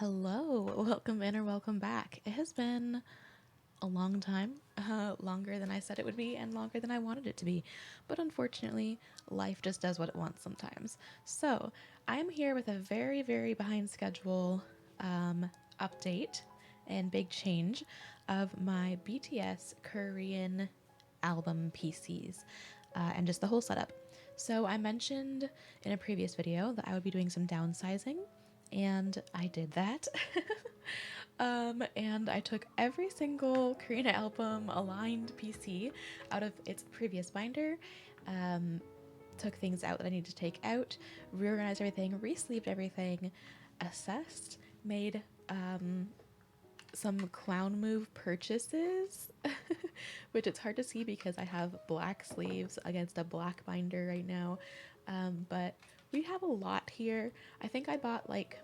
Hello, welcome in or welcome back. It has been a long time, longer than I said it would be and longer than I wanted it to be. But unfortunately, life just does what it wants sometimes. So I am here with a very, very behind schedule update and big change of my BTS Korean album PCs and just the whole setup. So I mentioned in a previous video that I would be doing some downsizing, and I did that. And I took every single Korean album aligned PC out of its previous binder, took things out that I needed to take out, reorganized everything, re-sleeved everything, assessed, made some clown move purchases, which it's hard to see because I have black sleeves against a black binder right now. But we have a lot here. I think I bought like,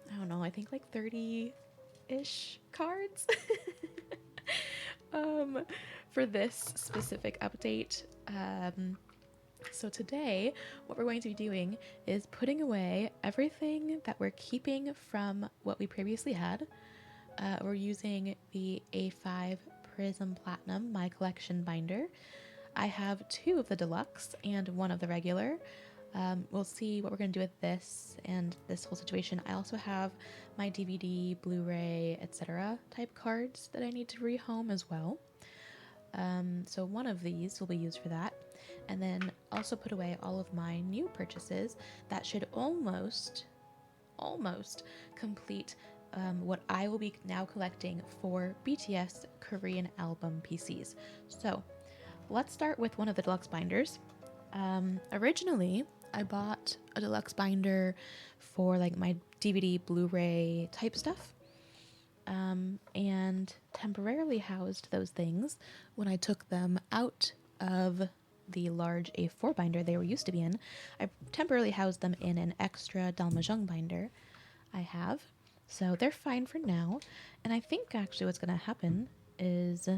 I don't know, I think like 30-ish cards for this specific update. So today, what we're going to be doing is putting away everything that we're keeping from what we previously had. We're using the A5 Prism Platinum, my collection binder. I have 2 of the deluxe and 1 of the regular. We'll see what we're going to do with this and this whole situation. I also have my DVD, Blu-ray, etc. type cards that I need to rehome as well. So one of these will be used for that. And then also put away all of my new purchases that should almost complete what I will be now collecting for BTS Korean album PCs. So let's start with one of the deluxe binders. Originally, I bought a deluxe binder for like my DVD, Blu-ray type stuff, and temporarily housed those things when I took them out of the large A4 binder they were used to be in. I temporarily housed them in an extra dalmajang binder I have. So they're fine for now. And I think actually what's going to happen is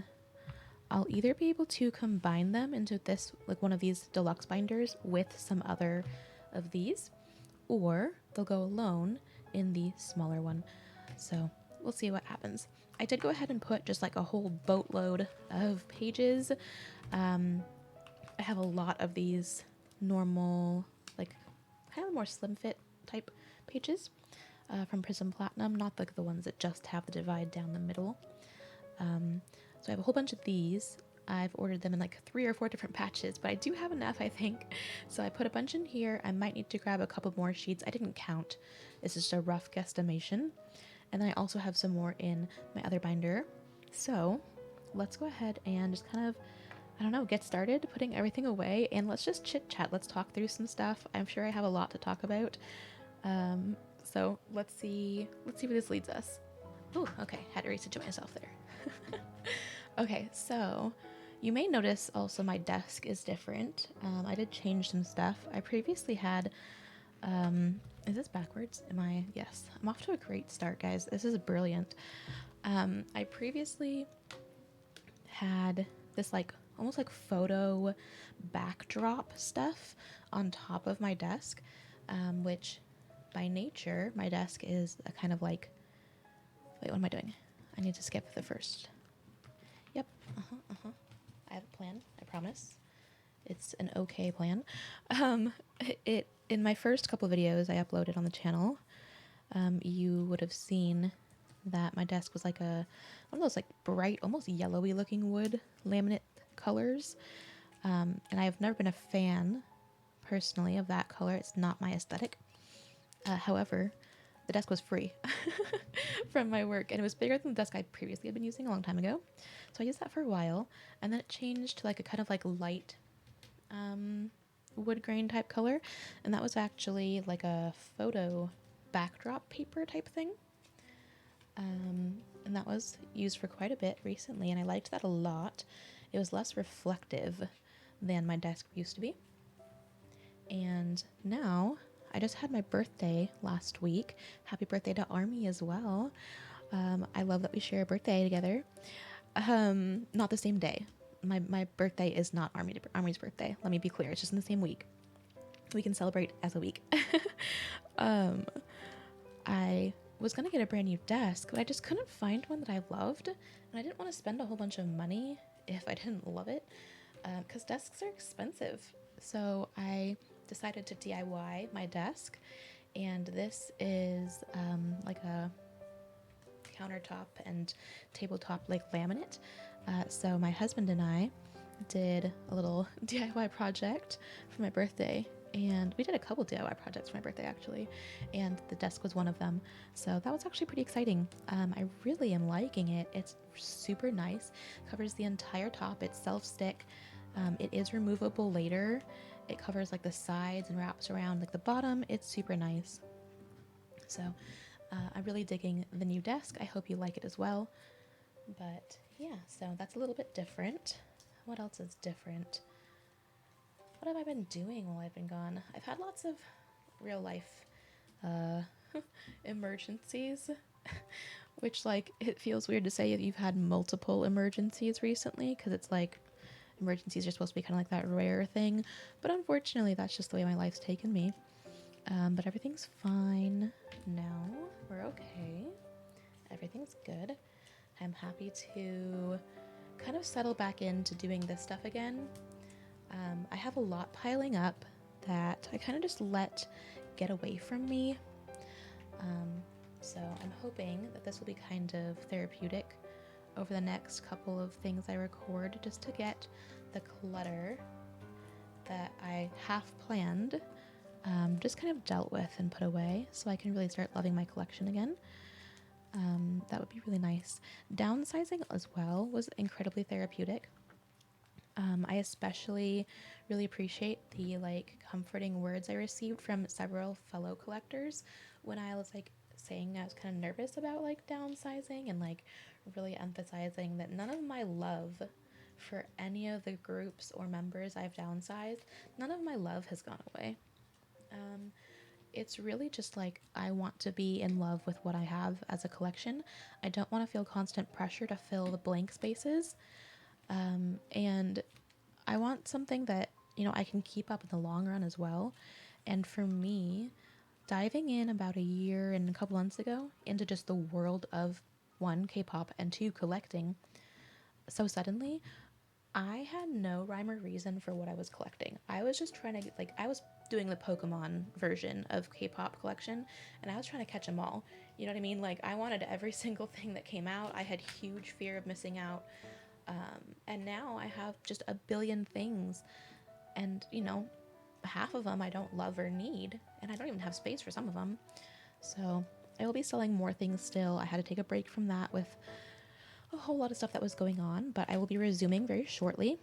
I'll either be able to combine them into this, like one of these deluxe binders with some other of these, or they'll go alone in the smaller one. So we'll see what happens. I did go ahead and put just like a whole boatload of pages. I have a lot of these normal, like kind of more slim fit type pages from Prism Platinum, not like the ones that just have the divide down the middle. So I have a whole bunch of these. I've ordered them in like 3 or 4 different patches, but I do have enough, I think. So I put a bunch in here. I might need to grab a couple more sheets. I didn't count. This is just a rough guesstimation. And then I also have some more in my other binder. So let's go ahead and just kind of, I don't know, get started putting everything away, and let's just chit chat. Let's talk through some stuff. I'm sure I have a lot to talk about. So let's see where this leads us. Oh, okay, had to resituate myself there. Okay, so you may notice also my desk is different. I did change some stuff. I previously had, is this backwards? Yes, I'm off to a great start, guys. This is brilliant. I previously had this like almost like photo backdrop stuff on top of my desk, which by nature, my desk is a kind of like, wait, what am I doing? I need to skip the first. Yep, I have a plan, I promise. It's an okay plan. In my first couple of videos I uploaded on the channel, you would have seen that my desk was like one of those like bright, almost yellowy looking wood laminate colors. And I've never been a fan, personally, of that color. It's not my aesthetic. However, the desk was free from my work, and it was bigger than the desk I previously had been using a long time ago. So I used that for a while, and then it changed to like a kind of like light wood grain type color, and that was actually like a photo backdrop paper type thing. And that was used for quite a bit recently, and I liked that a lot. It was less reflective than my desk used to be. And now, I just had my birthday last week. Happy birthday to Army as well. I love that we share a birthday together. Not the same day. My birthday is not Army's birthday. Let me be clear. It's just in the same week. We can celebrate as a week. I was going to get a brand new desk, but I just couldn't find one that I loved, and I didn't want to spend a whole bunch of money if I didn't love it, because desks are expensive. So I decided to DIY my desk, and this is like a countertop and tabletop like laminate. So my husband and I did a little DIY project for my birthday, and we did a couple DIY projects for my birthday actually, and the desk was one of them. So that was actually pretty exciting. I really am liking it. It's super nice, covers the entire top, it's self-stick. It is removable later. It covers like the sides and wraps around like the bottom. It's super nice. So I'm really digging the new desk. I hope you like it as well. But yeah, so that's a little bit different. What else is different? What have I been doing while I've been gone? I've had lots of real life emergencies, which like it feels weird to say if you've had multiple emergencies recently, because it's like emergencies are supposed to be kind of like that rare thing, but unfortunately that's just the way my life's taken me. But everything's fine now. We're okay. Everything's good. I'm happy to kind of settle back into doing this stuff again. I have a lot piling up that I kind of just let get away from me. So I'm hoping that this will be kind of therapeutic over the next couple of things I record, just to get the clutter that I half planned just kind of dealt with and put away, so I can really start loving my collection again. That would be really nice. Downsizing as well was incredibly therapeutic. I especially really appreciate the like comforting words I received from several fellow collectors when I was like saying I was kind of nervous about like downsizing, and like really emphasizing that none of my love for any of the groups or members I've downsized, none of my love has gone away. It's really just like I want to be in love with what I have as a collection. I don't want to feel constant pressure to fill the blank spaces. And I want something that, you know, I can keep up in the long run as well. And for me, diving in about a year and a couple months ago into just the world of one, K-pop, and two, collecting so suddenly, I had no rhyme or reason for what I was collecting. I was just trying to get, like, I was doing the Pokemon version of K-pop collection, and I was trying to catch them all. You know what I mean? Like, I wanted every single thing that came out. I had huge fear of missing out. And now I have just a billion things, and, you know, half of them I don't love or need, and I don't even have space for some of them. So I will be selling more things still. I had to take a break from that with a whole lot of stuff that was going on, but I will be resuming very shortly.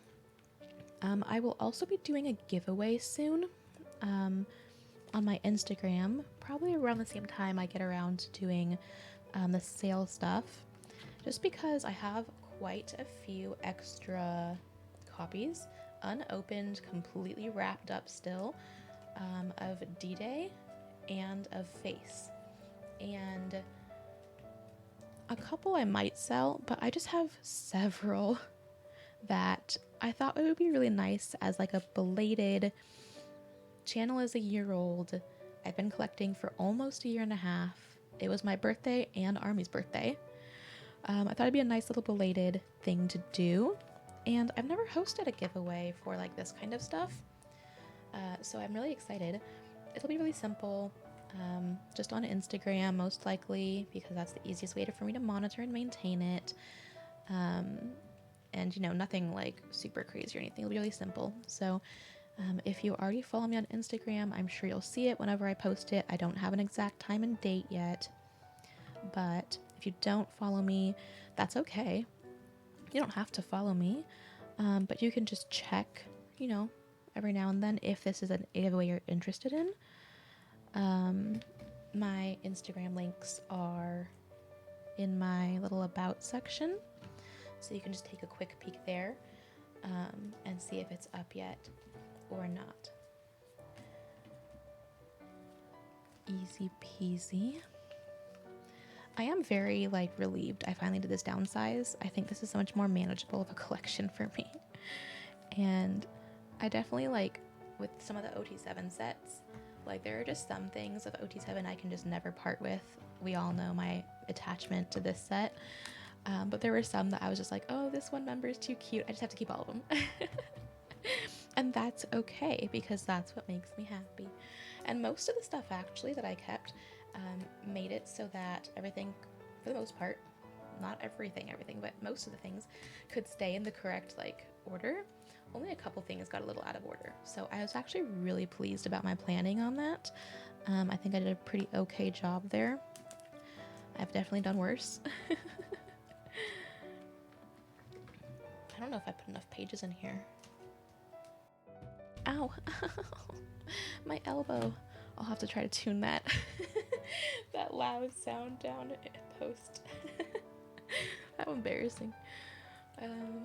I will also be doing a giveaway soon on my Instagram, probably around the same time I get around to doing the sale stuff, just because I have quite a few extra copies, unopened, completely wrapped up still, of D-Day and of Face. And a couple I might sell, but I just have several that I thought it would be really nice as like a belated channel is a year old. I've been collecting for almost a year and a half. It was my birthday and Army's birthday. I thought it'd be a nice little belated thing to do. And I've never hosted a giveaway for like this kind of stuff. So I'm really excited. It'll be really simple. Just on Instagram, most likely, because that's the easiest way for me to monitor and maintain it. And, you know, nothing like super crazy or anything. It'll be really simple. So if you already follow me on Instagram, I'm sure you'll see it whenever I post it. I don't have an exact time and date yet. But if you don't follow me, that's okay. You don't have to follow me. But you can just check, you know, every now and then if this is an giveaway you're interested in. My Instagram links are in my little about section, so you can just take a quick peek there and see if it's up yet or not. Easy peasy. I am very like relieved I finally did this downsize. I think this is so much more manageable of a collection for me. And I definitely like with some of the OT7 sets, like there are just some things of OT7 I can just never part with. we all know my attachment to this set. But there were some that I was just like, oh, this one member is too cute. I just have to keep all of them. And that's okay, because that's what makes me happy. And most of the stuff actually that I kept made it so that everything, for the most part, not everything, but most of the things could stay in the correct like order. Only a couple things got a little out of order. So I was actually really pleased about my planning on that. I think I did a pretty okay job there. I've definitely done worse. I don't know if I put enough pages in here. Ow. My elbow. I'll have to try to tune that that loud sound down in post. How embarrassing.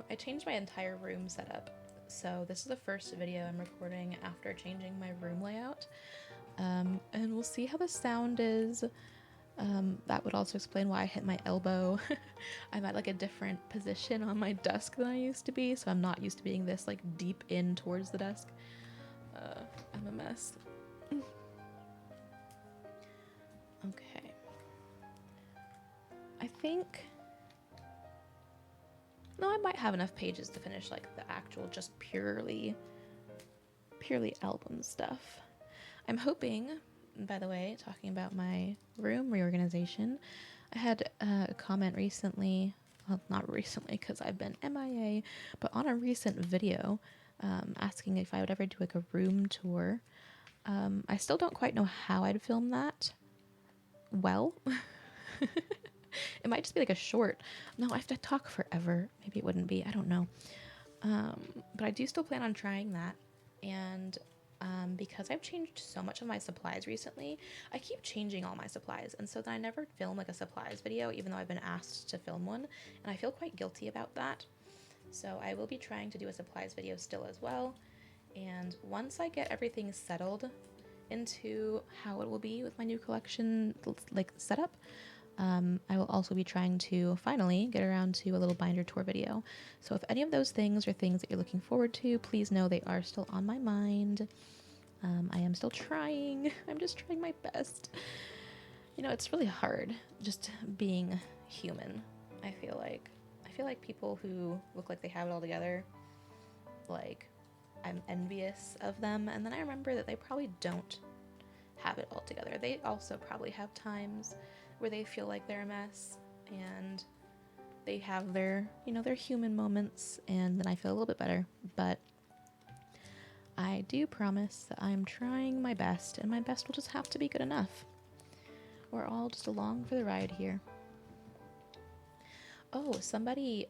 I changed my entire room setup. So this is the first video I'm recording after changing my room layout. And we'll see how the sound is. That would also explain why I hit my elbow. I'm at like a different position on my desk than I used to be, so I'm not used to being this like deep in towards the desk. I'm a mess. Okay. I think... No, I might have enough pages to finish like the actual just purely album stuff. I'm hoping, by the way, talking about my room reorganization, I had a comment recently, well, not recently because I've been MIA, but on a recent video asking if I would ever do like a room tour. I still don't quite know how I'd film that well. It might just be like a short. No, I have to talk forever. Maybe it wouldn't be. I don't know. But I do still plan on trying that. And because I've changed so much of my supplies recently, I keep changing all my supplies. And so then I never film like a supplies video, even though I've been asked to film one. And I feel quite guilty about that. So I will be trying to do a supplies video still as well. And once I get everything settled into how it will be with my new collection like setup, I will also be trying to finally get around to a little binder tour video. So if any of those things are things that you're looking forward to, please know they are still on my mind. I am still trying. I'm just trying my best. You know, it's really hard just being human. I feel like people who look like they have it all together, like, I'm envious of them. And then I remember that they probably don't have it all together. They also probably have times where they feel like they're a mess, and they have their, you know, their human moments, and then I feel a little bit better. But I do promise that I'm trying my best, and my best will just have to be good enough. We're all just along for the ride here. Oh, somebody,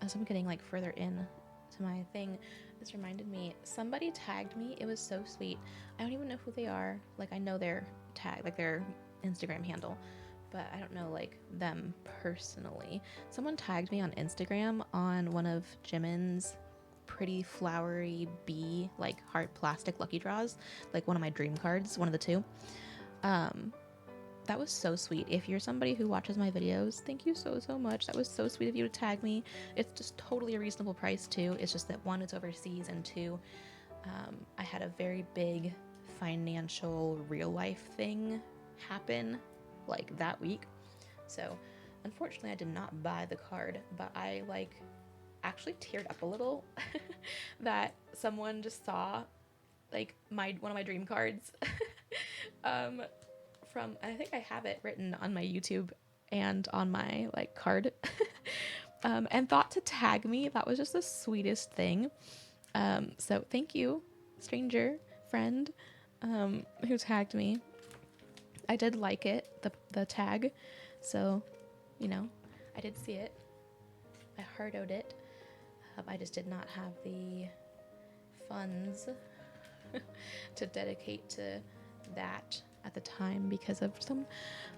as I'm getting like further in to my thing, this reminded me, somebody tagged me. It was so sweet. I don't even know who they are. Like, I know their tag, like their Instagram handle, but I don't know like them personally. Someone tagged me on Instagram on one of Jimin's pretty flowery bee like heart plastic lucky draws, like one of my dream cards, one of the two. That was so sweet. If you're somebody who watches my videos, thank you so much. That was so sweet of you to tag me. It's just totally a reasonable price too. It's just that one, it's overseas, and two, I had a very big financial real life thing happen like that week. So unfortunately I did not buy the card, but I like actually teared up a little that someone just saw like one of my dream cards from, I think I have it written on my YouTube and on my like card and thought to tag me. That was just the sweetest thing. So thank you, stranger friend, who tagged me. I did like it, the tag, so, you know, I did see it. I heartoed it. I just did not have the funds to dedicate to that at the time because of some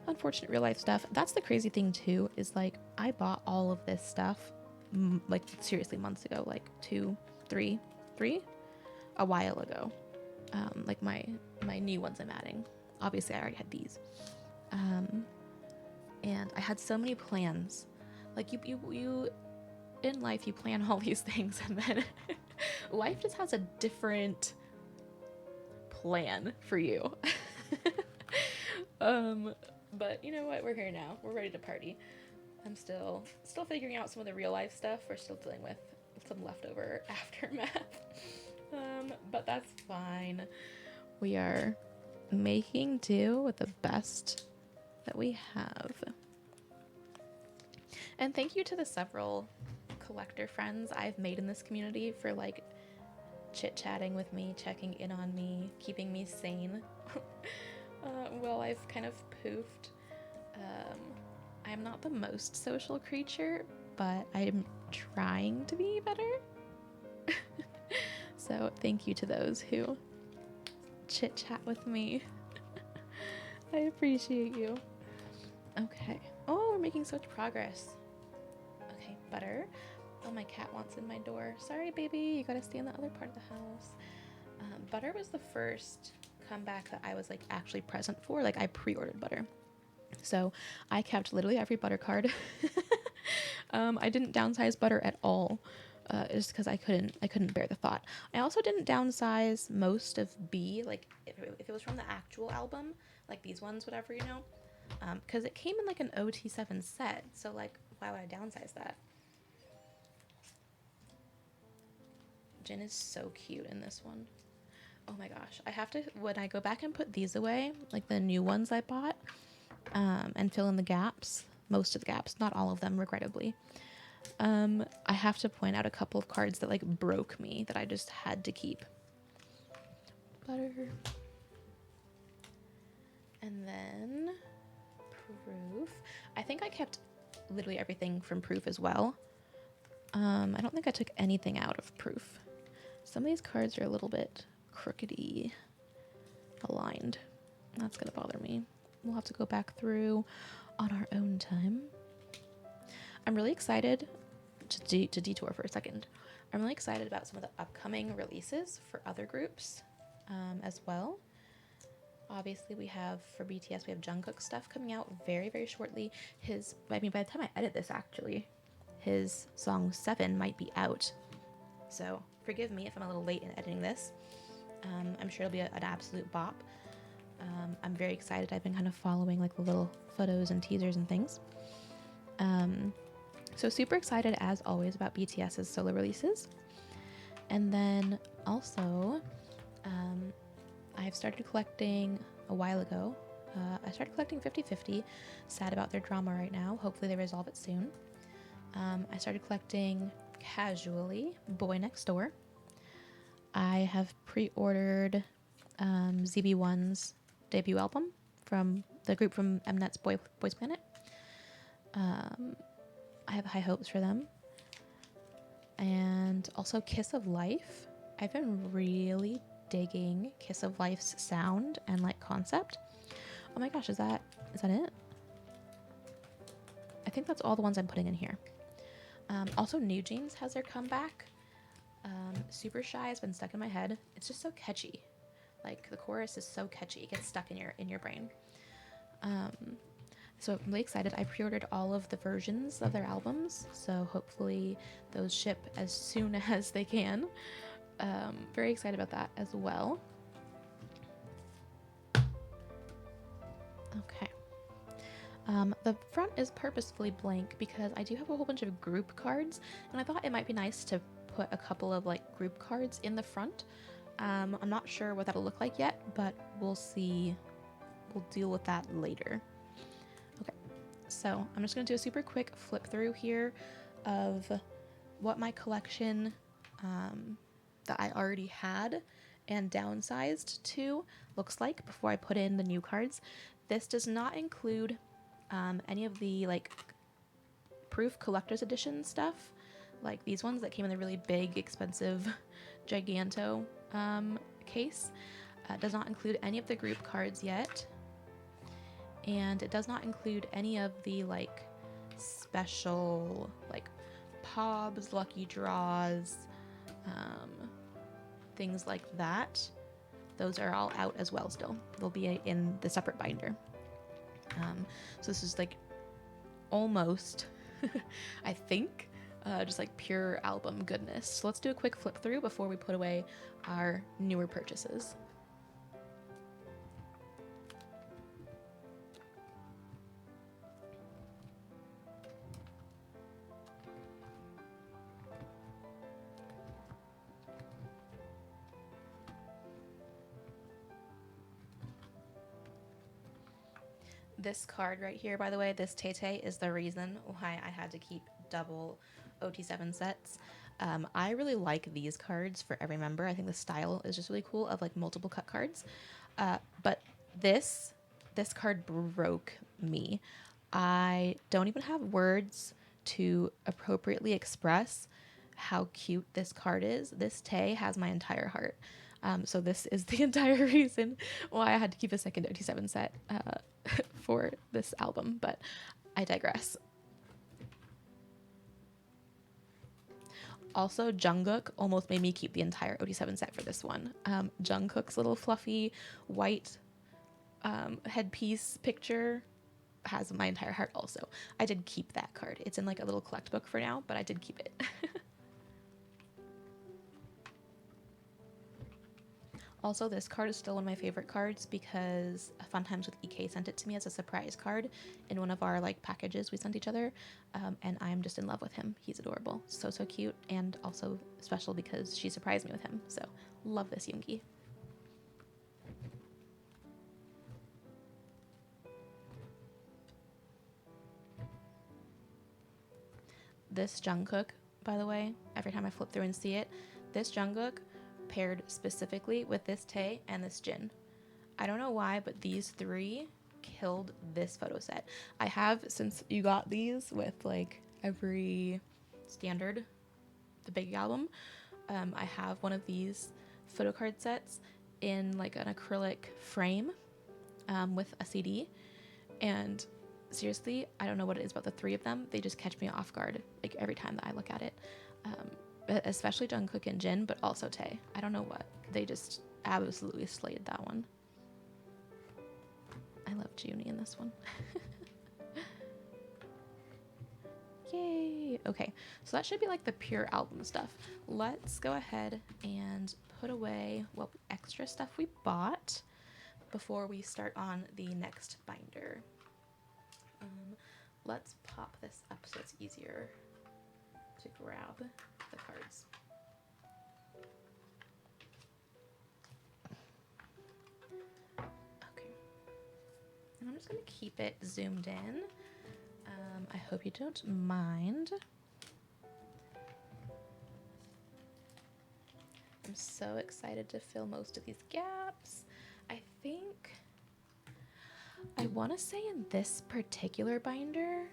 unfortunate real life stuff. That's the crazy thing too, is like I bought all of this stuff like seriously months ago, like 2, 3, a while ago. Like my new ones I'm adding. Obviously I already had these. And I had so many plans. Like you in life you plan all these things, and then life just has a different plan for you. But you know what? We're here now. We're ready to party. I'm still figuring out some of the real life stuff. We're still dealing with some leftover aftermath. But that's fine. We are making do with the best that we have. And thank you to the several collector friends I've made in this community for like chit-chatting with me, checking in on me, keeping me sane. Well, I've kind of poofed. I'm not the most social creature, but I'm trying to be better. So thank you to those who chit-chat with me. I appreciate you. Okay. Oh, we're making such progress. Okay, Butter. Oh, my cat wants in my door. Sorry, baby. You gotta stay in the other part of the house. Butter was the first comeback that I was like actually present for. Like I pre-ordered Butter. So I kept literally every Butter card. I didn't downsize Butter at all. Just because I couldn't bear the thought. I also didn't downsize most of B, like if it was from the actual album, like these ones, whatever, you know, because it came in like an OT7 set, so like why would I downsize that? Jin is so cute in this one. Oh my gosh, I have to, when I go back and put these away, like the new ones I bought, and fill in the gaps, most of the gaps, not all of them, regrettably. I have to point out a couple of cards that like broke me that I just had to keep. Butter. And then Proof. I think I kept literally everything from Proof as well. I don't think I took anything out of Proof. Some of these cards are a little bit crookedy aligned. That's gonna bother me. We'll have to go back through on our own time. I'm really excited to detour for a second. I'm really excited about some of the upcoming releases for other groups as well. Obviously, we have, for BTS, we have Jungkook's stuff coming out very, very shortly. By the time I edit this, actually, his song 7 might be out. So forgive me if I'm a little late in editing this. I'm sure it'll be an absolute bop. I'm very excited. I've been kind of following like the little photos and teasers and things. So super excited as always about BTS's solo releases. And then also, I've started collecting a while ago. I started collecting 50/50. Sad about their drama right now. Hopefully they resolve it soon. I started collecting casually Boy Next Door. I have pre-ordered ZB1's debut album from the group from Mnet's Boys Planet. I have high hopes for them. And also Kiss of Life. I've been really digging Kiss of Life's sound and like concept. Oh my gosh, is that it? I think that's all the ones I'm putting in here. Also New Jeans has their comeback. Super Shy has been stuck in my head. It's just so catchy. Like the chorus is so catchy. It gets stuck in your brain. So I'm really excited. I pre-ordered all of the versions of their albums, so hopefully those ship as soon as they can. Very excited about that as well. Okay. The front is purposefully blank because I do have a whole bunch of group cards, and I thought it might be nice to put a couple of like group cards in the front. I'm not sure what that'll look like yet, but we'll see. We'll deal with that later. Okay, so I'm just going to do a super quick flip through here of what my collection that I already had and downsized to looks like before I put in the new cards. This does not include any of the like Proof collector's edition stuff, like these ones that came in the really big, expensive Giganto case. Does not include any of the group cards yet, and it does not include any of the like special like POBs, lucky draws, things like that. Those are all out as well still. They'll be in the separate binder. So this is like almost, I think, just like pure album goodness. So let's do a quick flip through before we put away our newer purchases. This card right here, by the way, this Tay is the reason why I had to keep double OT7 sets. I really like these cards for every member. I think the style is just really cool of like multiple cut cards. But this card broke me. I don't even have words to appropriately express how cute this card is. This Tay has my entire heart. So this is the entire reason why I had to keep a second OT7 set for this album, but I digress. Also, Jungkook almost made me keep the entire OT7 set for this one. Jungkook's little fluffy white headpiece picture has my entire heart also. I did keep that card. It's in like a little collect book for now, but I did keep it. Also, this card is still one of my favorite cards because Fun Times with EK sent it to me as a surprise card in one of our like packages we sent each other, and I'm just in love with him. He's adorable, so cute, and also special because she surprised me with him. So love this Yoongi. This Jungkook, by the way, every time I flip through and see it, this Jungkook paired specifically with this Tay and this Jin. I don't know why, but these three killed this photo set. I have, since you got these with like every standard, the big album, I have one of these photo card sets in like an acrylic frame with a CD. And seriously, I don't know what it is about the three of them. They just catch me off guard like every time that I look at it. Especially Jungkook and Jin, but also Tay. I don't know what. They just absolutely slayed that one. I love Junie in this one. Yay! Okay, so that should be like the pure album stuff. Let's go ahead and put away what extra stuff we bought before we start on the next binder. Let's pop this up so it's easier to grab the cards. Okay, and I'm just gonna keep it zoomed in. I hope you don't mind. I'm so excited to fill most of these gaps. I think I want to say in this particular binder,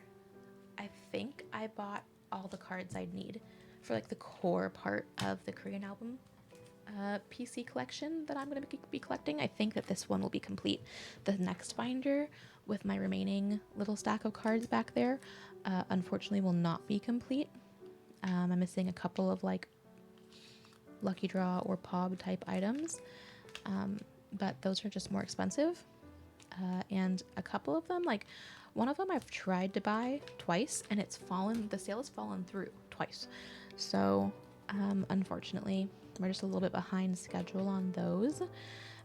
I think I bought all the cards I'd need for like the core part of the Korean album PC collection that I'm going to be collecting. I think that this one will be complete. The next binder with my remaining little stack of cards back there unfortunately will not be complete. I'm missing a couple of like lucky draw or POB type items, but those are just more expensive. And a couple of them, like one of them I've tried to buy twice and the sale has fallen through twice. So unfortunately we're just a little bit behind schedule on those.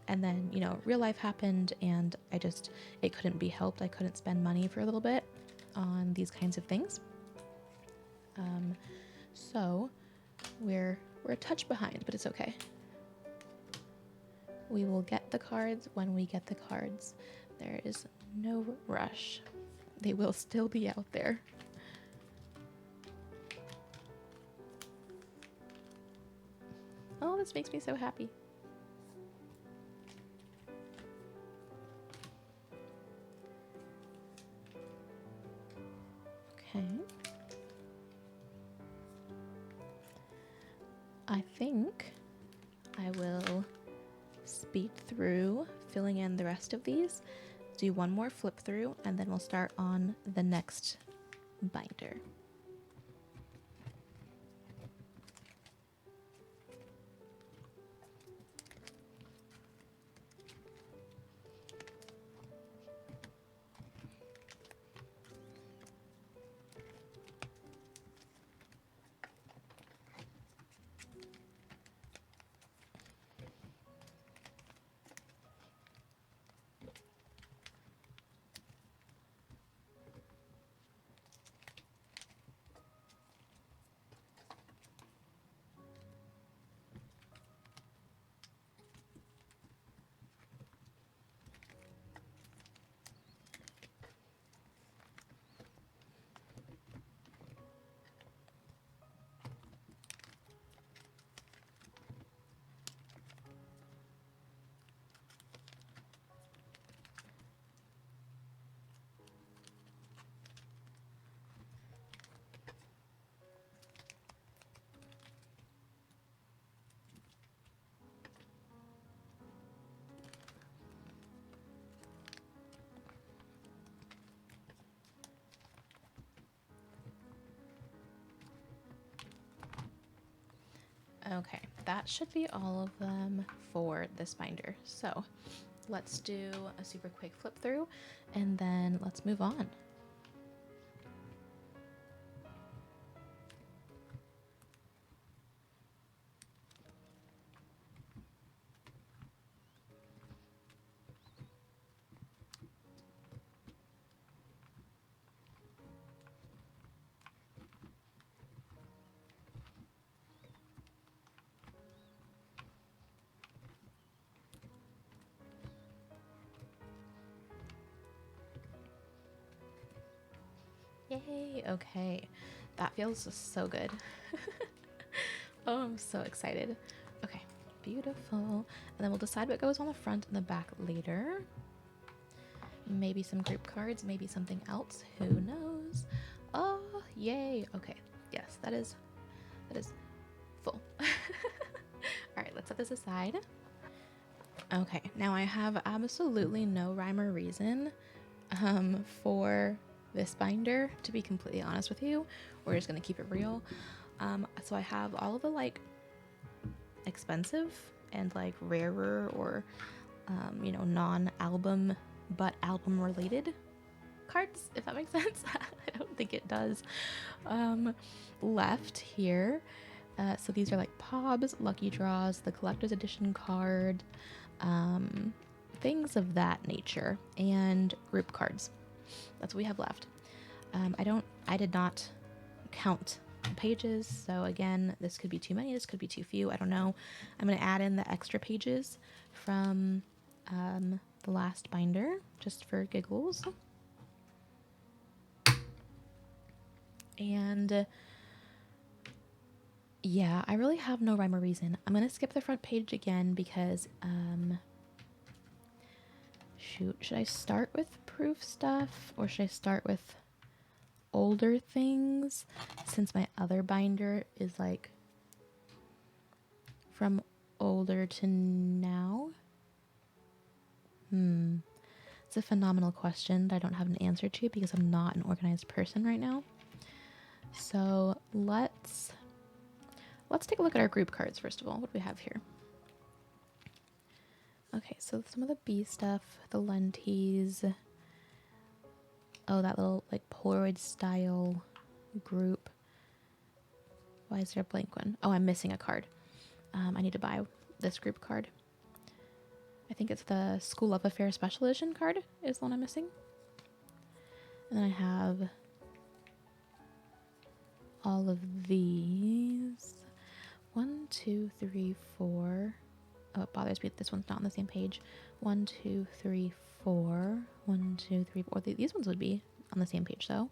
And then, you know, real life happened and it couldn't be helped. I couldn't spend money for a little bit on these kinds of things. So we're a touch behind, but it's okay. We will get the cards when we get the cards. There is no rush. They will still be out there. Oh, this makes me so happy. Okay. I think I will speed through filling in the rest of these, do one more flip through, and then we'll start on the next binder. Okay, that should be all of them for this binder. So let's do a super quick flip through and then let's move on. Yay, okay. That feels so good. Oh, I'm so excited. Okay, beautiful. And then we'll decide what goes on the front and the back later. Maybe some group cards, maybe something else. Who knows? Oh, yay. Okay, yes, that is full. All right, let's set this aside. Okay, now I have absolutely no rhyme or reason for this binder, to be completely honest with you. We're just gonna keep it real. So I have all of the like expensive and like rarer or you know, non-album but album related cards, if that makes sense. I don't think it does. Left here. So these are like POBs, lucky draws, the collector's edition card, things of that nature, and group cards. That's what we have left. I did not count the pages, so again, this could be too many, this could be too few, I don't know. I'm going to add in the extra pages from the last binder, just for giggles. And yeah, I really have no rhyme or reason. I'm going to skip the front page again because, shoot, should I start with proof stuff or should I start with older things, since my other binder is like from older to now? It's a phenomenal question that I don't have an answer to because I'm not an organized person right now. So let's take a look at our group cards first of all. What do we have here? Okay, so some of the B stuff, the lenties. Oh, that little like Polaroid style group. Why is there a blank one? Oh, I'm missing a card. I need to buy this group card. I think it's the School Love Affair Special Edition card is the one I'm missing. And then I have all of these. 1, 2, 3, 4. Oh, it bothers me that this one's not on the same page. 1, 2, 3, 4. 1, 2, 3, 4. These ones would be on the same page though.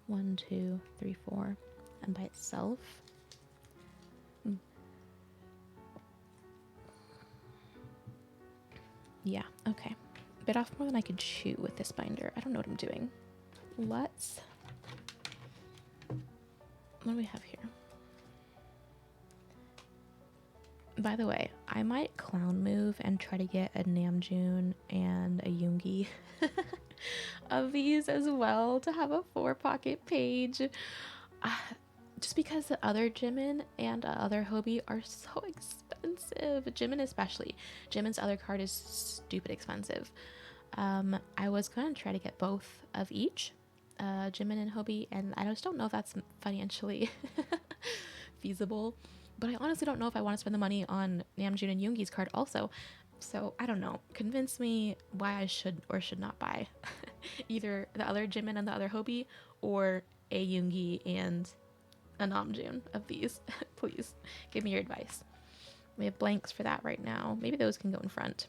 1, 2, 3, 4. And by itself. Yeah, okay. Bit off more than I could chew with this binder. I don't know what I'm doing. What do we have here? By the way, I might clown move and try to get a Namjoon and a Yoongi of these as well to have a 4-pocket page. Just because the other Jimin and other Hobie are so expensive. Jimin especially. Jimin's other card is stupid expensive. I was going to try to get both of each, Jimin and Hobie, and I just don't know if that's financially feasible. But I honestly don't know if I want to spend the money on Namjoon and Yoongi's card also. So I don't know. Convince me why I should or should not buy either the other Jimin and the other Hobie or a Yoongi and a Namjoon of these. Please give me your advice. We have blanks for that right now. Maybe those can go in front.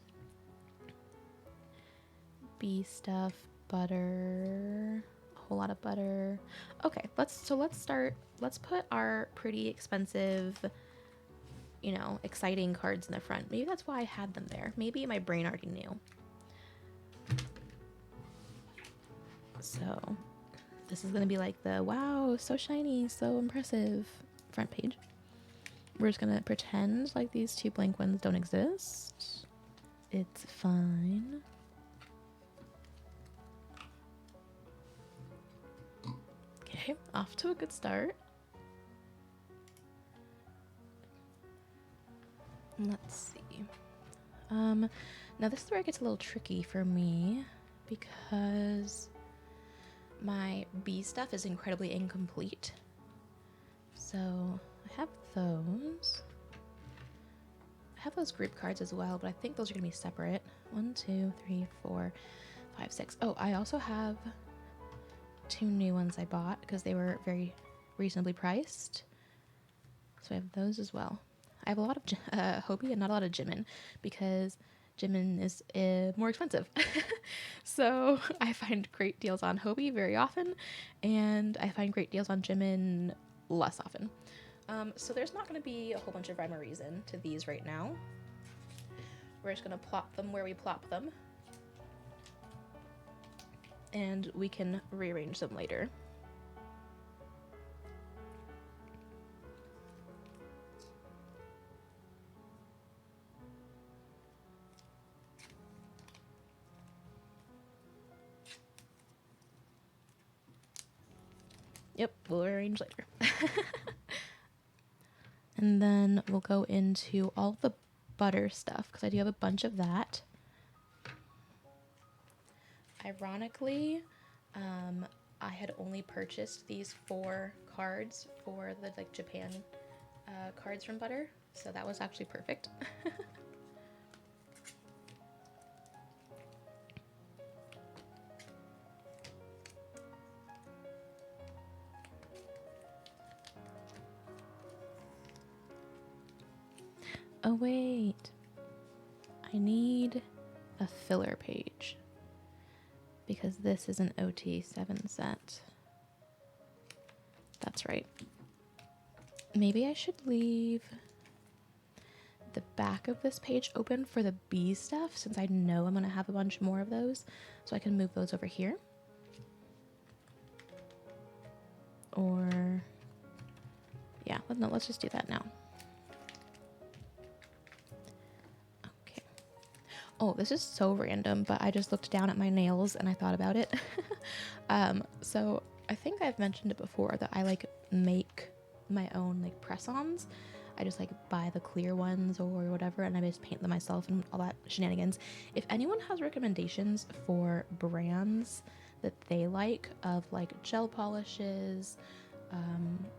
B stuff, butter, a whole lot of butter. Okay, let's start. Let's put our pretty expensive, you know, exciting cards in the front. Maybe that's why I had them there. Maybe my brain already knew. So this is gonna be like the wow, so shiny, so impressive front page. We're just gonna pretend like these two blank ones don't exist. It's fine. Okay, off to a good start. Let's see. Now this is where it gets a little tricky for me because my B stuff is incredibly incomplete. So I have those. I have those group cards as well, but I think those are going to be separate. 1, 2, 3, 4, 5, 6. Oh, I also have 2 new ones I bought because they were very reasonably priced. So I have those as well. I have a lot of Hobie and not a lot of Jimin because Jimin is more expensive. So I find great deals on Hobie very often, and I find great deals on Jimin less often. So there's not going to be a whole bunch of rhyme or reason to these right now. We're just going to plop them where we plop them, and we can rearrange them later. Yep, we'll arrange later. And then we'll go into all the butter stuff because I do have a bunch of that. Ironically, I had only purchased these 4 cards for the Japan cards from Butter, so that was actually perfect. Oh wait, I need a filler page because this is an OT7 set. That's right. Maybe I should leave the back of this page open for the B stuff since I know I'm going to have a bunch more of those, so I can move those over here. Or yeah, no, let's just do that now. Oh, this is so random, but I just looked down at my nails and I thought about it. So I think I've mentioned it before that I make my own press-ons. I just buy the clear ones or whatever, and I just paint them myself and all that shenanigans. If anyone has recommendations for brands that they like of gel polishes,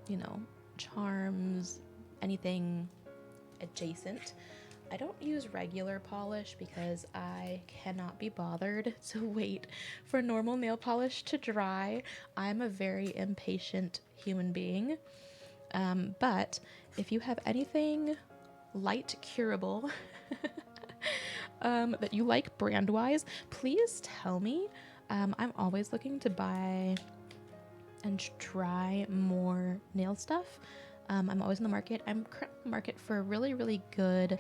you know, charms, anything adjacent. I don't use regular polish because I cannot be bothered to wait for normal nail polish to dry. I'm a very impatient human being. But if you have anything light curable that you like brand-wise, please tell me. I'm always looking to buy and try more nail stuff. I'm always in the market. I'm currently in the market for a really, really good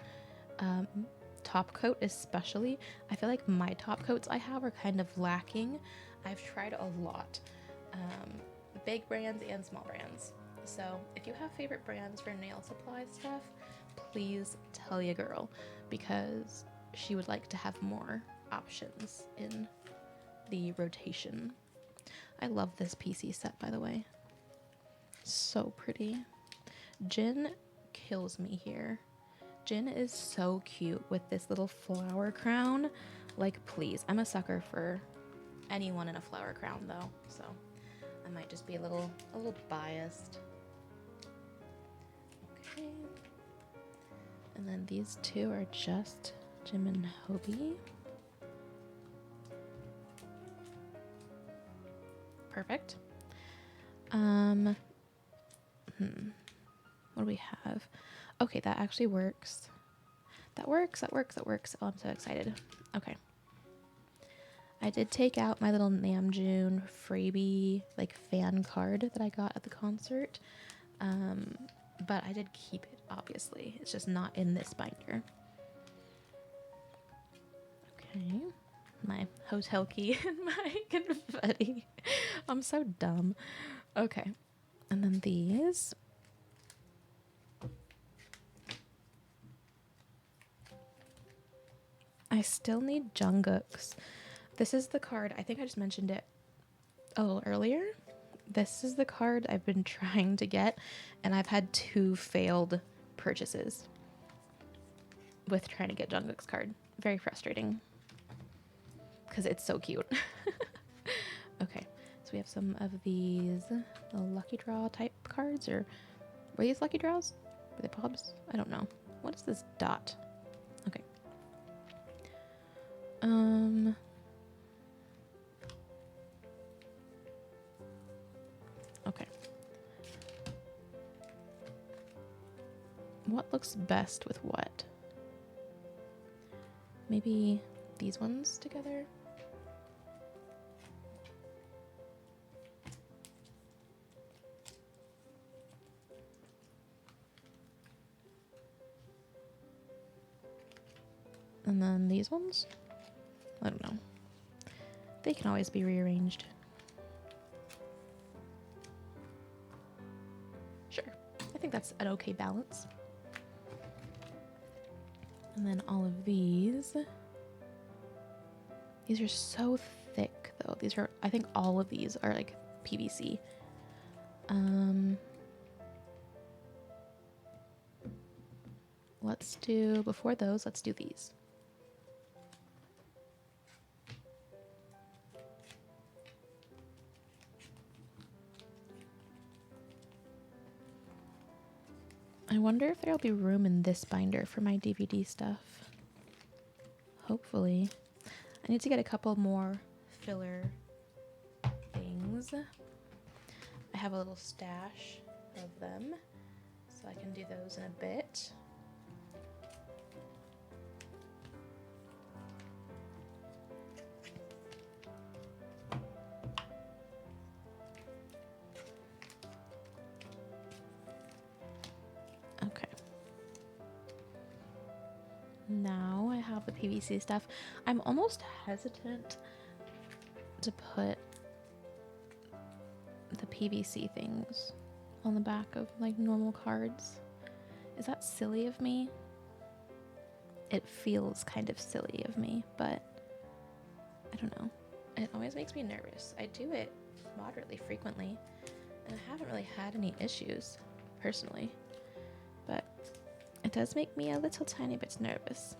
top coat, especially. I feel like my top coats I have are kind of lacking. I've tried a lot, big brands and small brands. So if you have favorite brands for nail supply stuff, please tell your girl, because she would like to have more options in the rotation. I love this PC set, by the way. So pretty. Jin kills me here. Jin is so cute with this little flower crown. Please. I'm a sucker for anyone in a flower crown, though, so I might just be a little biased. Okay. And then these 2 are just Jim and Hobie. Perfect. What do we have? Okay, that actually works. That works. Oh, I'm so excited. Okay. I did take out my little Namjoon freebie fan card that I got at the concert. But I did keep it, obviously. It's just not in this binder. Okay. My hotel key and my confetti. I'm so dumb. Okay. And then these. I still need Jungkook's. This is the card. I think I just mentioned it a little earlier. This is the card I've been trying to get, and I've had 2 failed purchases. with trying to get Jungkook's card. Very frustrating. Because it's so cute. Okay, so we have some of these lucky draw type cards, or were these lucky draws? Were they POBs? I don't know. What is this dot? Okay. Okay. What looks best with what? Maybe these ones together? And then these ones? I don't know. They can always be rearranged. Sure. I think that's an okay balance. And then all of these. These are so thick, though. These are, I think all of these are like PVC. Let's do, before those, let's do these. I wonder if there'll be room in this binder for my DVD stuff. Hopefully. I need to get a couple more filler things. I have a little stash of them, so I can do those in a bit. Okay. Now I have the PVC stuff. I'm almost hesitant to put the PVC things on the back of like normal cards. Is that silly of me? It feels kind of silly of me, but I don't know. It always makes me nervous. I do it moderately frequently, and I haven't really had any issues personally, but it does make me a little tiny bit nervous.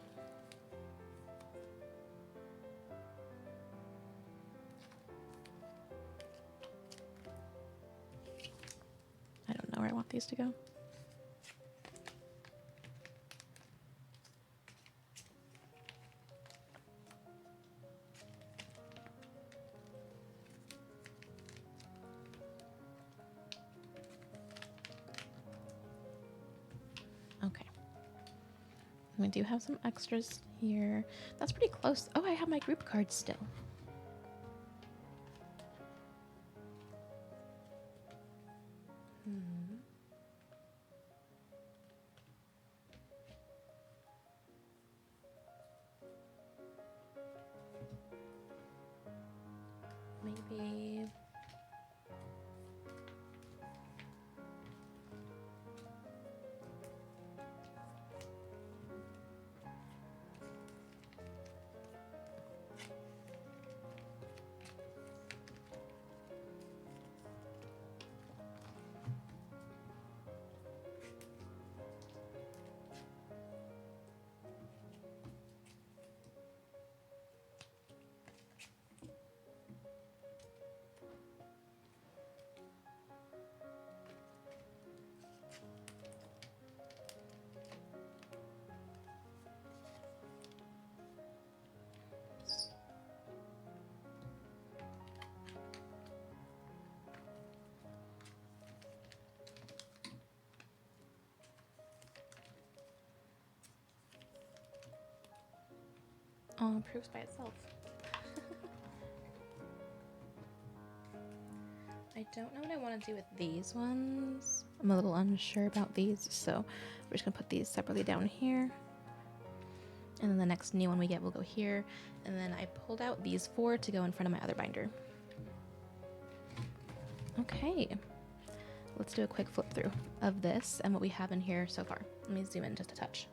I don't know where I want these to go. Okay. We do have some extras here. That's pretty close. Oh, I have my group cards still. Maybe... Oh, proofs by itself. I don't know what I want to do with these ones. I'm a little unsure about these, so we're just gonna put these separately down here. And then the next new one we get will go here. And then I pulled out these 4 to go in front of my other binder. Okay, let's do a quick flip through of this and what we have in here so far. Let me zoom in just a touch.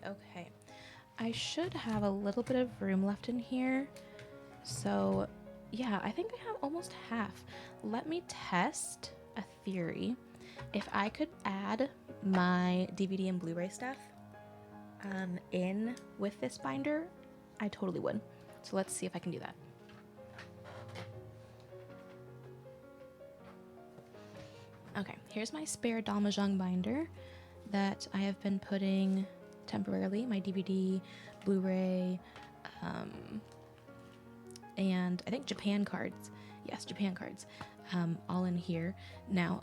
Okay. I should have a little bit of room left in here. So yeah, I think I have almost half. Let me test a theory. If I could add my DVD and Blu-ray stuff in with this binder, I totally would. So let's see if I can do that. Okay, here's my spare Dalmajong binder that I have been putting temporarily my DVD, Blu-ray, and I think Japan cards. Yes, Japan cards, all in here. Now,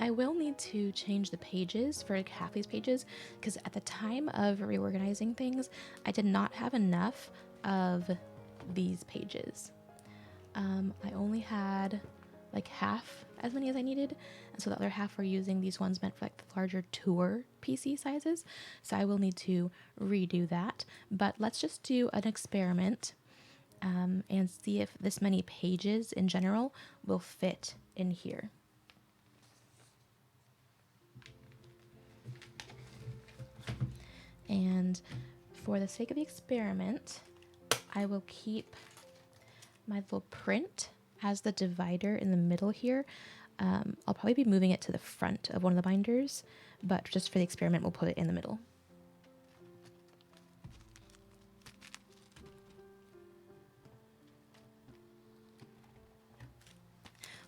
I will need to change the pages for like half these pages because at the time of reorganizing things, I did not have enough of these pages. I only had like half as many as I needed, and so the other half were using these ones meant for like the larger tour PC sizes, so I will need to redo that. But let's just do an experiment and see if this many pages in general will fit in here. And for the sake of the experiment, I will keep my little print as the divider in the middle here. I'll probably be moving it to the front of one of the binders, but just for the experiment, we'll put it in the middle.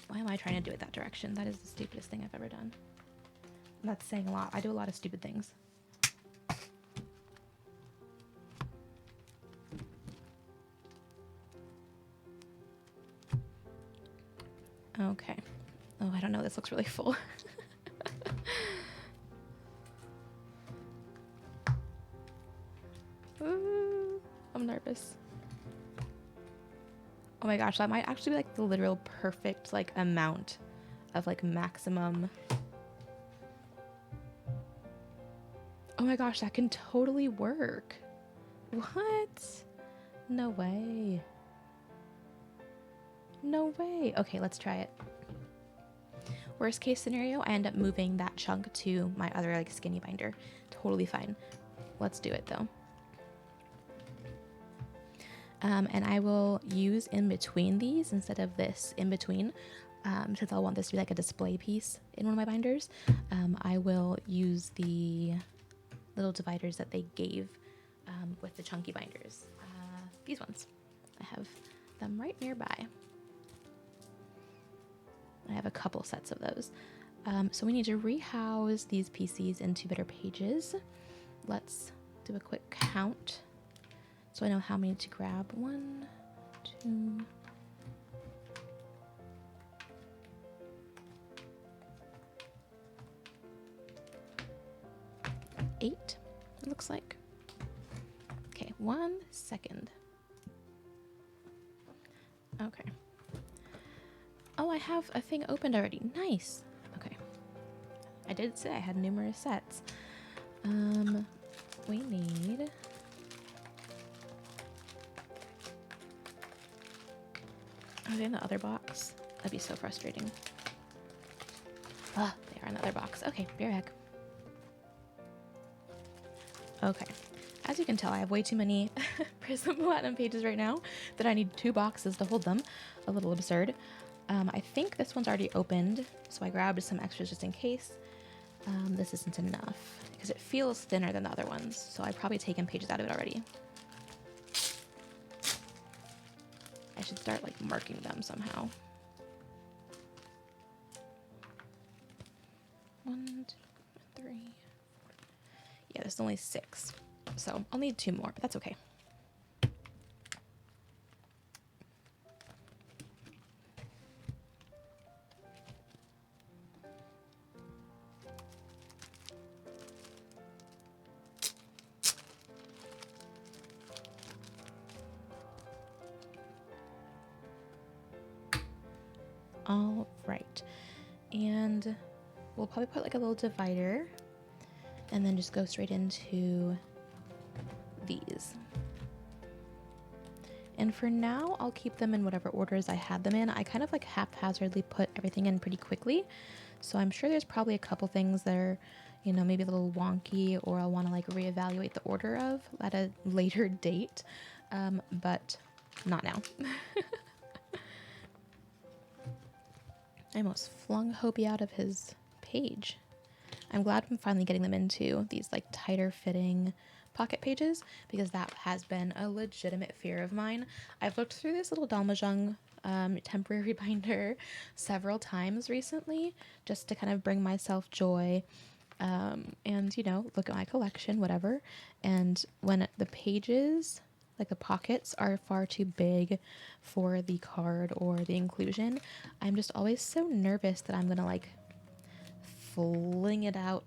Why am I trying to do it that direction? That is the stupidest thing I've ever done. And that's saying a lot. I do a lot of stupid things. Okay. Oh, I don't know. This looks really full. Ooh, I'm nervous. Oh my gosh, that might actually be like the literal perfect like amount of like maximum. Oh my gosh, that can totally work. What? No way. No way. Okay, let's try it. Worst case scenario, I end up moving that chunk to my other like skinny binder. Totally fine. Let's do it though. And I will use in between these instead of this in between, since I'll want this to be like a display piece in one of my binders. I will use the little dividers that they gave with the chunky binders. These ones. I have them right nearby. I have a couple sets of those. So we need to rehouse these PCs into better pages. Let's do a quick count so I know how many to grab. 1, 2, 8, it looks like. Okay, 1 second. Okay. Oh, I have a thing opened already. Nice. Okay. I did say I had numerous sets. We need... Are they in the other box? That'd be so frustrating. Ah, they are in the other box. Okay, be right back. Okay. As you can tell, I have way too many Prism Platinum pages right now that I need 2 boxes to hold them. A little absurd. I think this one's already opened, so I grabbed some extras just in case. This isn't enough because it feels thinner than the other ones, so I've probably taken pages out of it already. I should start like marking them somehow. 1, 2, 3. Yeah, there's only 6, so I'll need 2 more, but that's okay. All right, and we'll probably put like a little divider and then just go straight into these. And for now, I'll keep them in whatever orders I had them in. I kind of like haphazardly put everything in pretty quickly, so I'm sure there's probably a couple things that are, you know, maybe a little wonky, or I'll want to like reevaluate the order of at a later date, but not now. I almost flung Hobie out of his page. I'm glad I'm finally getting them into these like tighter fitting pocket pages, because that has been a legitimate fear of mine. I've looked through this little Dalmajung temporary binder several times recently just to kind of bring myself joy, and, you know, look at my collection, whatever. And when the pages, like the pockets, are far too big for the card or the inclusion, I'm just always so nervous that I'm gonna like fling it out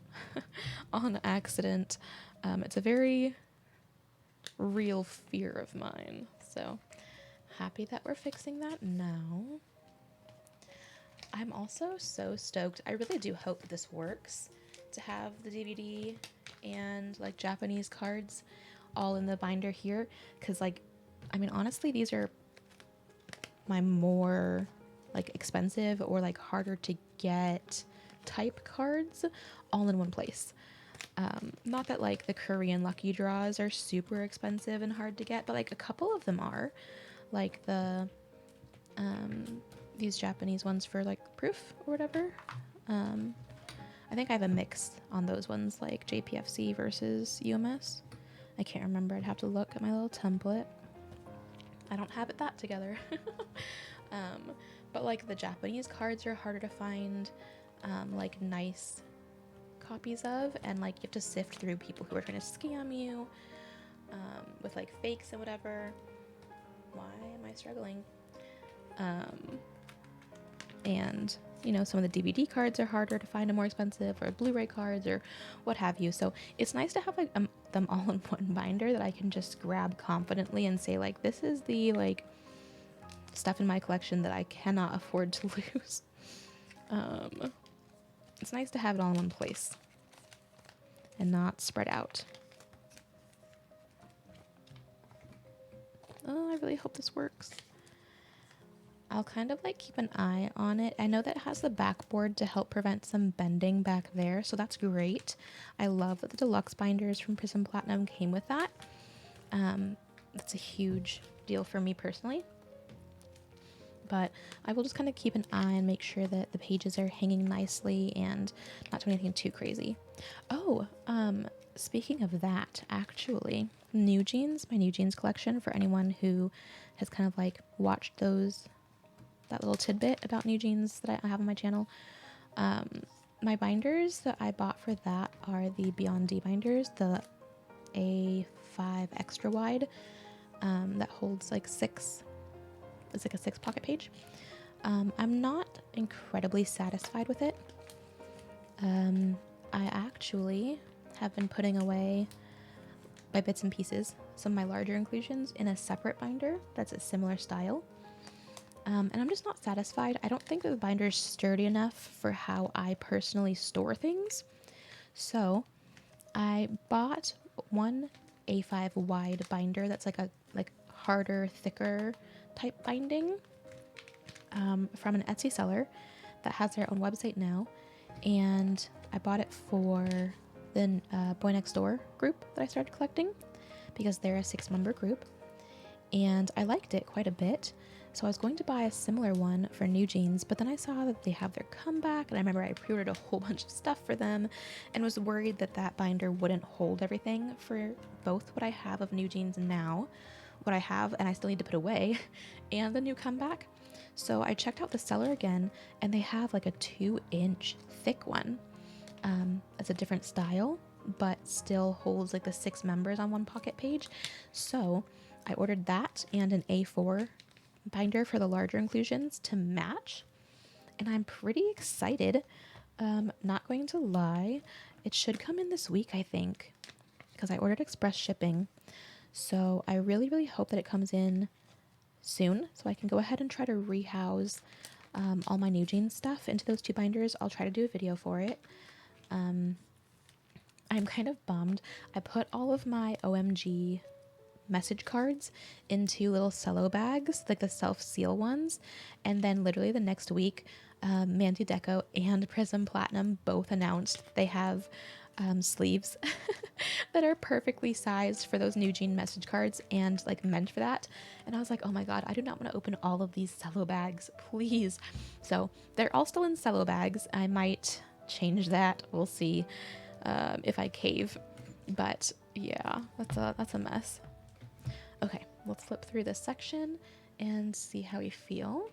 on accident. It's a very real fear of mine. So happy that we're fixing that now. I'm also so stoked. I really do hope that this works, to have the DVD and like Japanese cards all in the binder here, because like, I mean, honestly, these are my more like expensive or like harder to get type cards all in one place. Not that like the Korean lucky draws are super expensive and hard to get, but like a couple of them are, like the these Japanese ones for like proof or whatever. I think I have a mix on those ones, like JPFC versus UMS. I can't remember. I'd have to look at my little template. I don't have it that together. But like the Japanese cards are harder to find, like nice copies of, and like you have to sift through people who are trying to scam you with like fakes and whatever. Why am I struggling? And you know, some of the DVD cards are harder to find and more expensive, or Blu-ray cards or what have you. So it's nice to have like them all in one binder that I can just grab confidently and say like, this is the like stuff in my collection that I cannot afford to lose. It's nice to have it all in one place and not spread out. Oh, I really hope this works. I'll kind of like keep an eye on it. I know that it has the backboard to help prevent some bending back there, so that's great. I love that the deluxe binders from Prism Platinum came with that. That's a huge deal for me personally. But I will just kind of keep an eye and make sure that the pages are hanging nicely and not doing anything too crazy. Oh, speaking of that, actually, New Jeans, my New Jeans collection, for anyone who has kind of like watched that little tidbit about New Jeans that I have on my channel. My binders that I bought for that are the Beyond D binders, the A5 extra wide, that holds like it's like a 6 pocket page. I'm not incredibly satisfied with it. I actually have been putting away by bits and pieces some of my larger inclusions in a separate binder that's a similar style. And I'm just not satisfied. I don't think that the binder is sturdy enough for how I personally store things. So I bought one A5 wide binder that's like a harder, thicker type binding from an Etsy seller that has their own website now. And I bought it for the Boy Next Door group that I started collecting, because they're a 6-member group. And I liked it quite a bit. So I was going to buy a similar one for New Jeans, but then I saw that they have their comeback, and I remember I pre-ordered a whole bunch of stuff for them and was worried that that binder wouldn't hold everything for both what I have of New Jeans now, what I have and I still need to put away, and the new comeback. So I checked out the seller again, and they have like a 2-inch thick one. It's a different style, but still holds like the 6 members on one pocket page. So I ordered that and an A4 binder for the larger inclusions to match, and I'm pretty excited. Not going to lie, it should come in this week, I think, because I ordered express shipping. So I really hope that it comes in soon, so I can go ahead and try to rehouse all my New Jeans stuff into those 2 binders. I'll try to do a video for it. I'm kind of bummed. I put all of my OMG message cards into little cello bags, like the self-seal ones, and then literally the next week, Mandy Deco and Prism Platinum both announced they have sleeves that are perfectly sized for those new jean message cards and like meant for that. And I was like, oh my god, I do not want to open all of these cello bags, please. So they're all still in cello bags. I might change that. We'll see if I cave. But yeah, that's a mess. Okay, let's flip through this section and see how we feel.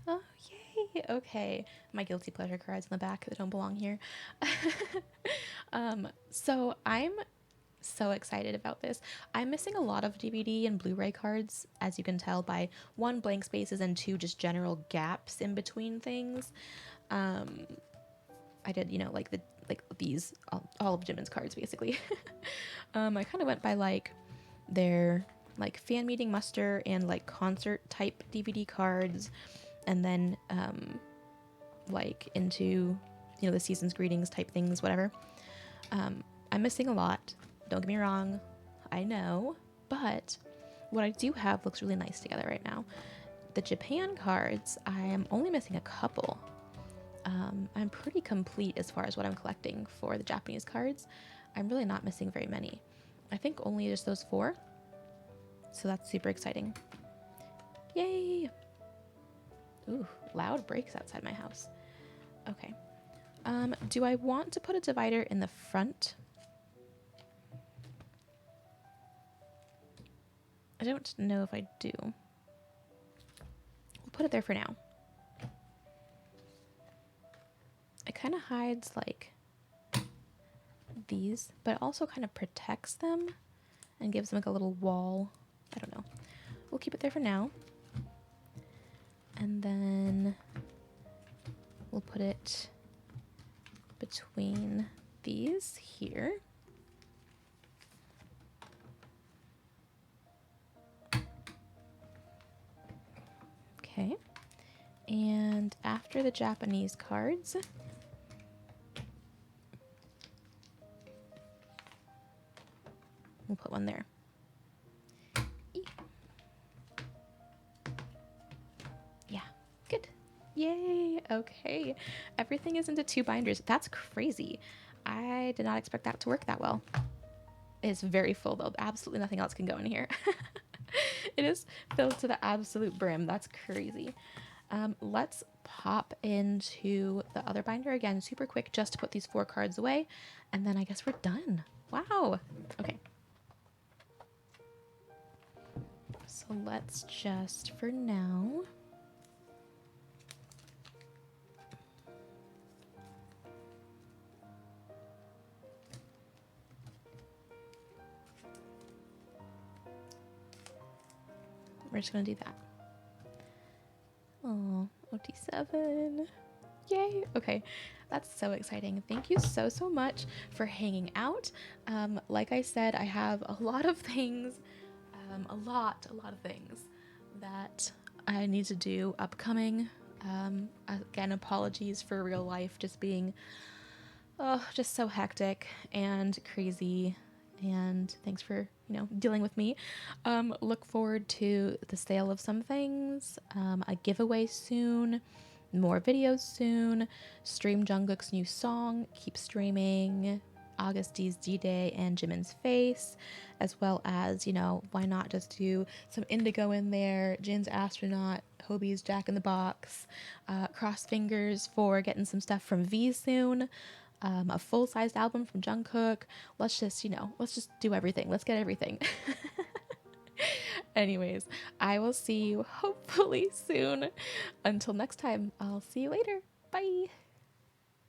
Oh, yay! Okay, my guilty pleasure cards in the back that don't belong here. So I'm so excited about this. I'm missing a lot of DVD and Blu-ray cards, as you can tell by one, blank spaces, and two, just general gaps in between things. I did, like these, all of Jimin's cards basically. I kind of went by like their like fan meeting muster and like concert type DVD cards, and then like into the season's greetings type things, whatever. I'm missing a lot, don't get me wrong, I know, but what I do have looks really nice together right now. The Japan cards, I am only missing a couple. I'm pretty complete as far as what I'm collecting for the Japanese cards. I'm really not missing very many. I think only just those 4. So that's super exciting. Yay! Ooh, loud brakes outside my house. Okay. Do I want to put a divider in the front? I don't know if I do. We'll put it there for now. It kind of hides like these, but it also kind of protects them and gives them like a little wall. I don't know. We'll keep it there for now. And then we'll put it between these here. Okay. And after the Japanese cards, we'll put one there. Yeah, good. Yay, okay. Everything is into 2 binders. That's crazy. I did not expect that to work that well. It's very full though. Absolutely nothing else can go in here. It is filled to the absolute brim. That's crazy. Let's pop into the other binder again super quick just to put these 4 cards away, and then I guess we're done. Wow. Okay. So let's just, for now, we're just gonna do that. Oh, OT7. Yay. Okay, that's so exciting. Thank you so much for hanging out. Like I said, I have a lot of things, a lot of things that I need to do upcoming. Again, apologies for real life just being just so hectic and crazy, and thanks for dealing with me. Look forward to the sale of some things, a giveaway soon, more videos soon, stream Jungkook's new song, keep streaming August D's D-Day and Jimin's Face, as well as, why not just do some Indigo in there, Jin's Astronaut, Hobie's Jack in the Box, cross fingers for getting some stuff from V soon, a full-sized album from Jungkook. Let's just do everything. Let's get everything. Anyways, I will see you hopefully soon. Until next time, I'll see you later. Bye.